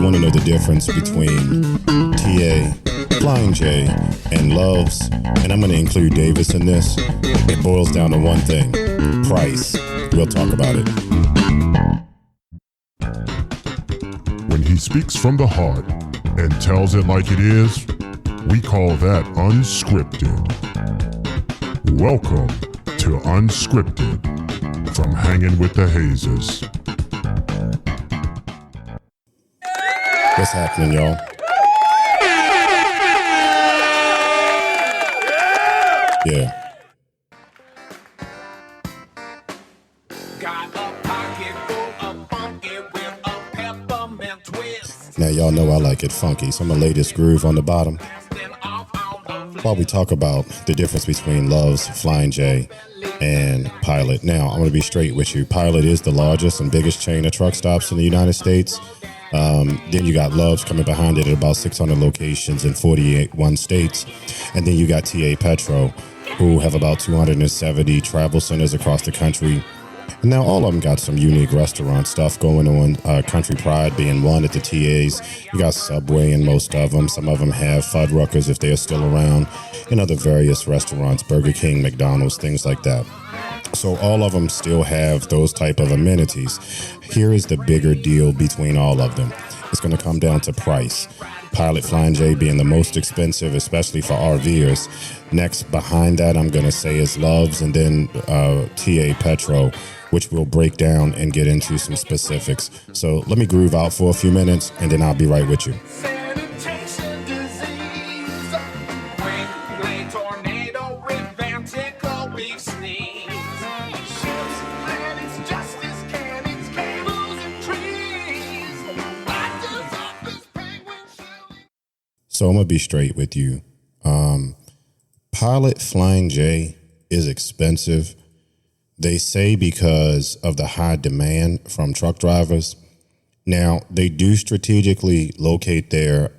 you want to know the difference between TA, Flying J, and Loves, and I'm going to include Davis in this, it boils down to one thing: price. We'll talk about it. When he speaks from the heart and tells it like it is, we call that unscripted. Welcome to Unscripted from Hanging with the Hazes. What's happening, y'all? Yeah. Got a pocket full of funky with a peppermint twist. Now, y'all know I like it funky, so I'm going to lay this groove on the bottom while we talk about the difference between Loves, Flying J, and Pilot. Now, I'm going to be straight with you. Pilot is the largest and biggest chain of truck stops in the United States. Then you got Loves coming behind it at about 600 locations in 41 states. And then you got TA Petro, who have about 270 travel centers across the country. And now all of them got some unique restaurant stuff going on. Country Pride being one at the TAs. You got Subway in most of them. Some of them have Fuddruckers if they're still around. And other various restaurants, Burger King, McDonald's, things like that. So all of them still have those type of amenities. Here is the bigger deal between all of them. It's going to come down to price. Pilot, Flying J being the most expensive, especially for RVers. Next behind that, I'm going to say is Loves, and then TA Petro, which we'll break down and get into some specifics. So let me groove out for a few minutes, and then I'll be right with you. Sanitation disease. Wind, tornado, revantical, big sneeze. Ships, planets, justice, cannons, cables, and trees. Doctor's office, penguin shilling. So I'm going to be straight with you. Pilot, Flying J is expensive. They say because of the high demand from truck drivers. Now, they do strategically locate their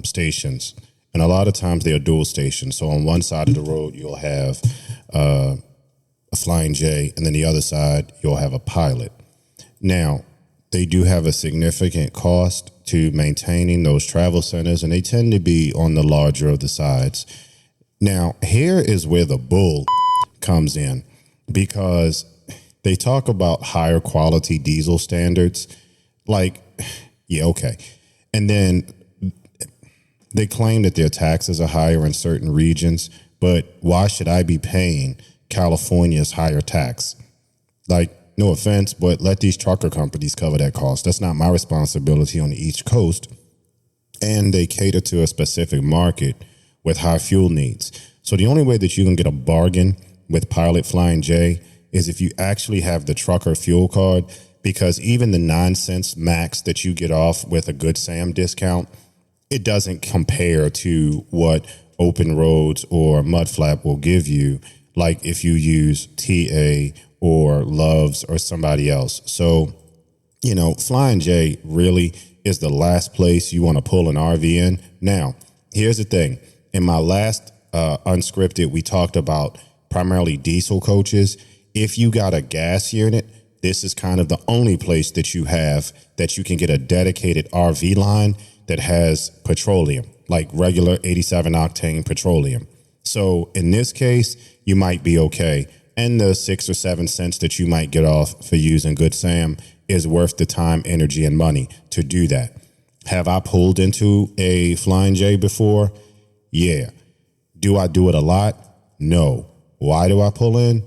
stations, and a lot of times they are dual stations. So on one side of the road, you'll have a Flying J, and then the other side, you'll have a Pilot. Now, they do have a significant cost to maintaining those travel centers, and they tend to be on the larger of the sides. Now, here is where the bull comes in, because they talk about higher quality diesel standards. Like, yeah, okay. And then they claim that their taxes are higher in certain regions, but why should I be paying California's higher tax? Like, no offense, but let these trucker companies cover that cost. That's not my responsibility on the East Coast. And they cater to a specific market with high fuel needs. So the only way that you can get a bargain with Pilot, Flying J is if you actually have the trucker fuel card, because even the 9 cents max that you get off with a Good Sam discount, it doesn't compare to what Open Roads or Mudflap will give you, like if you use TA or Loves or somebody else. So, you know, Flying J really is the last place you want to pull an RV in. Now, here's the thing. In my last Unscripted, we talked about primarily diesel coaches. If you got a gas unit, this is kind of the only place that you have that you can get a dedicated RV line that has petroleum, like regular 87 octane petroleum. So in this case, you might be okay. And the 6 or 7 cents that you might get off for using Good Sam is worth the time, energy, and money to do that. Have I pulled into a Flying J before? Yeah. Do I do it a lot? No. Why do I pull in?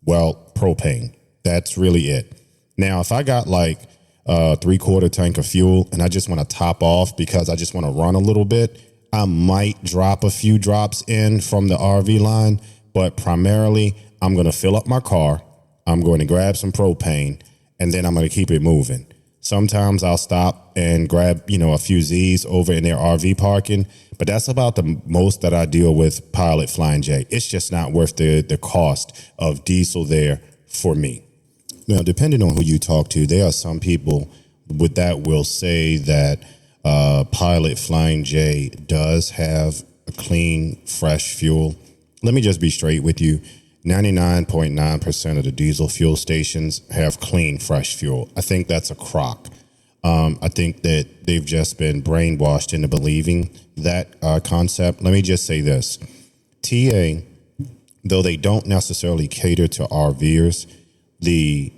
Well, propane. That's really it. Now, if I got like a 3/4 tank of fuel and I just want to top off because I just want to run a little bit, I might drop a few drops in from the RV line, but primarily I'm going to fill up my car. I'm going to grab some propane, and then I'm going to keep it moving. Sometimes I'll stop and grab, a few Z's over in their RV parking, but that's about the most that I deal with Pilot, Flying J. It's just not worth the cost of diesel there for me. Now, depending on who you talk to, there are some people with that will say that Pilot, Flying J does have a clean, fresh fuel. Let me just be straight with you. 99.9% of the diesel fuel stations have clean, fresh fuel. I think that's a crock. I think that they've just been brainwashed into believing that concept. Let me just say this. TA, though they don't necessarily cater to RVers, the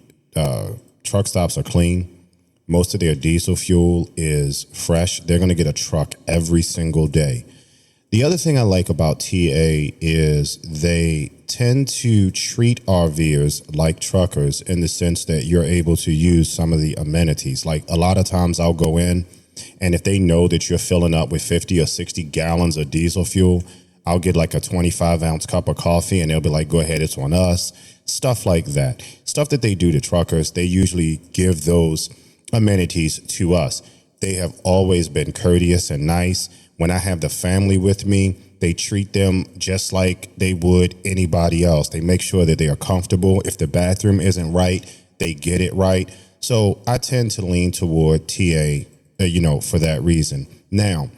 truck stops are clean. Most of their diesel fuel is fresh. They're going to get a truck every single day. The other thing I like about TA is they tend to treat RVers like truckers in the sense that you're able to use some of the amenities. Like a lot of times I'll go in, and if they know that you're filling up with 50 or 60 gallons of diesel fuel, I'll get like a 25-ounce cup of coffee, and they'll be like, go ahead, it's on us. Stuff like that. Stuff that they do to truckers, they usually give those amenities to us. They have always been courteous and nice. When I have the family with me, they treat them just like they would anybody else. They make sure that they are comfortable. If the bathroom isn't right, they get it right. So I tend to lean toward TA, for that reason. Now,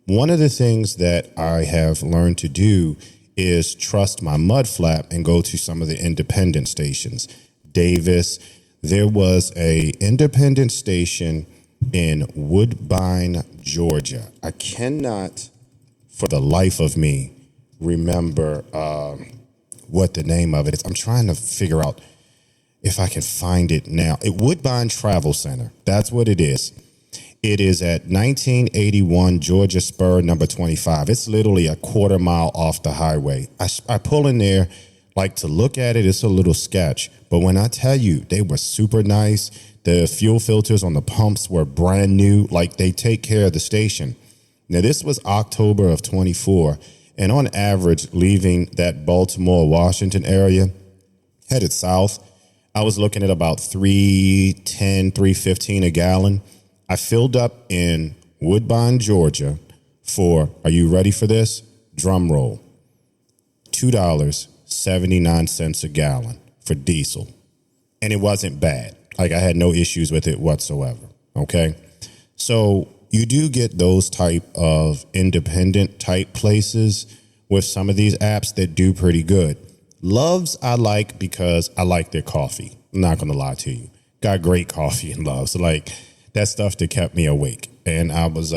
one of the things that I have learned to do is trust my mud flap and go to some of the independent stations. Davis, there was a independent station in Woodbine, Georgia. I cannot, for the life of me, remember what the name of it is. I'm trying to figure out if I can find it now. Woodbine Travel Center. That's what it is. It is at 1981 Georgia Spur number 25. It's literally a quarter mile off the highway. I pull in there like to look at it. It's a little sketch. But when I tell you, they were super nice. The fuel filters on the pumps were brand new. Like they take care of the station. Now, this was October of 24. And on average, leaving that Baltimore, Washington area, headed south, I was looking at about $3.10, $3.15 a gallon. I filled up in Woodbine, Georgia for, are you ready for this? Drum roll. $2.79 a gallon for diesel. And it wasn't bad. Like I had no issues with it whatsoever. Okay. So you do get those type of independent type places with some of these apps that do pretty good. Loves I like because I like their coffee. I'm not going to lie to you. Got great coffee in Loves. Like that stuff that kept me awake. And I was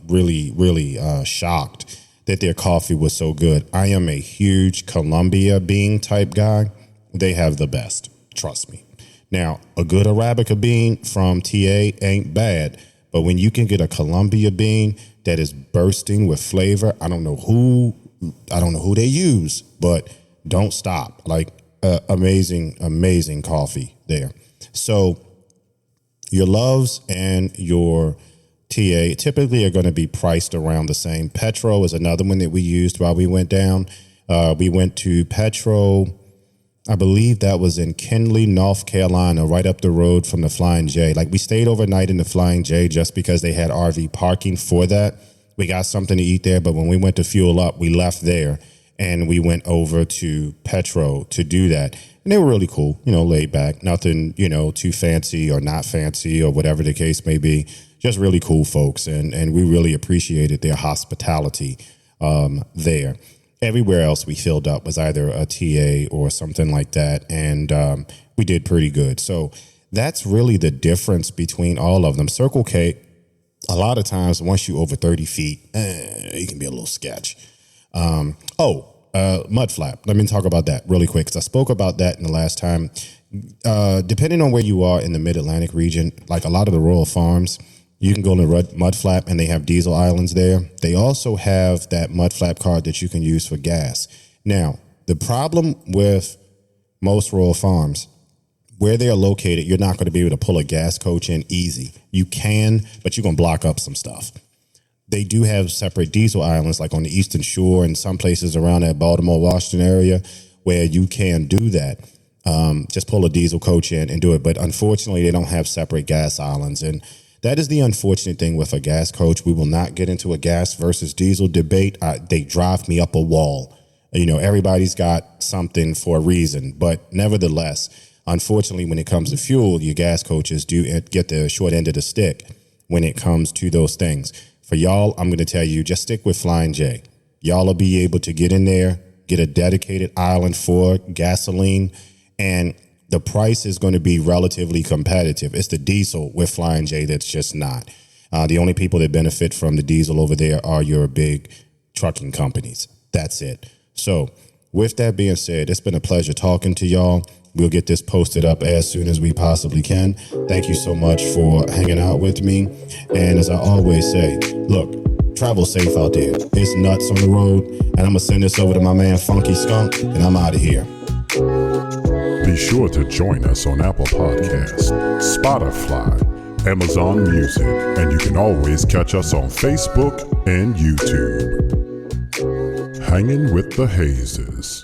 really shocked that their coffee was so good. I am a huge Columbia bean type guy. They have the best. Trust me. Now, a good Arabica bean from TA ain't bad, but when you can get a Columbia bean that is bursting with flavor, I don't know who they use, but don't stop. Like amazing coffee there. So your Loves and your TA typically are going to be priced around the same. Petro is another one that we used while we went down. We went to Petro. I believe that was in Kenly, North Carolina, right up the road from the Flying J. Like we stayed overnight in the Flying J just because they had RV parking for that. We got something to eat there, but when we went to fuel up, we left there and we went over to Petro to do that. And they were really cool, laid back, nothing, too fancy or not fancy or whatever the case may be. Just really cool folks. And we really appreciated their hospitality there. Everywhere else we filled up was either a TA or something like that. And we did pretty good. So that's really the difference between all of them. Circle K, a lot of times, once you over 30 feet, you can be a little sketch. Mud flap. Let me talk about that really quick because I spoke about that in the last time. Depending on where you are in the Mid-Atlantic region, like a lot of the Royal Farms, you can go to mud flap and they have diesel islands there. They also have that mud flap card that you can use for gas. Now, the problem with most Royal Farms, where they're located, you're not going to be able to pull a gas coach in easy. You can, but you're going to block up some stuff. They do have separate diesel islands like on the Eastern Shore and some places around that Baltimore, Washington area where you can do that. Just pull a diesel coach in and do it. But unfortunately, they don't have separate gas islands. And that is the unfortunate thing with a gas coach. We will not get into a gas versus diesel debate. They drive me up a wall. Everybody's got something for a reason. But nevertheless, unfortunately, when it comes to fuel, your gas coaches do get the short end of the stick when it comes to those things. For y'all, I'm going to tell you, just stick with Flying J. Y'all will be able to get in there, get a dedicated island for gasoline. And the price is going to be relatively competitive. It's the diesel with Flying J that's just not. The only people that benefit from the diesel over there are your big trucking companies. That's it. So with that being said, it's been a pleasure talking to y'all. We'll get this posted up as soon as we possibly can. Thank you so much for hanging out with me. And as I always say, look, travel safe out there. It's nuts on the road. And I'm going to send this over to my man Funky Skunk, and I'm out of here. Be sure to join us on Apple Podcasts, Spotify, Amazon Music, and you can always catch us on Facebook and YouTube. Hanging with the Hazes.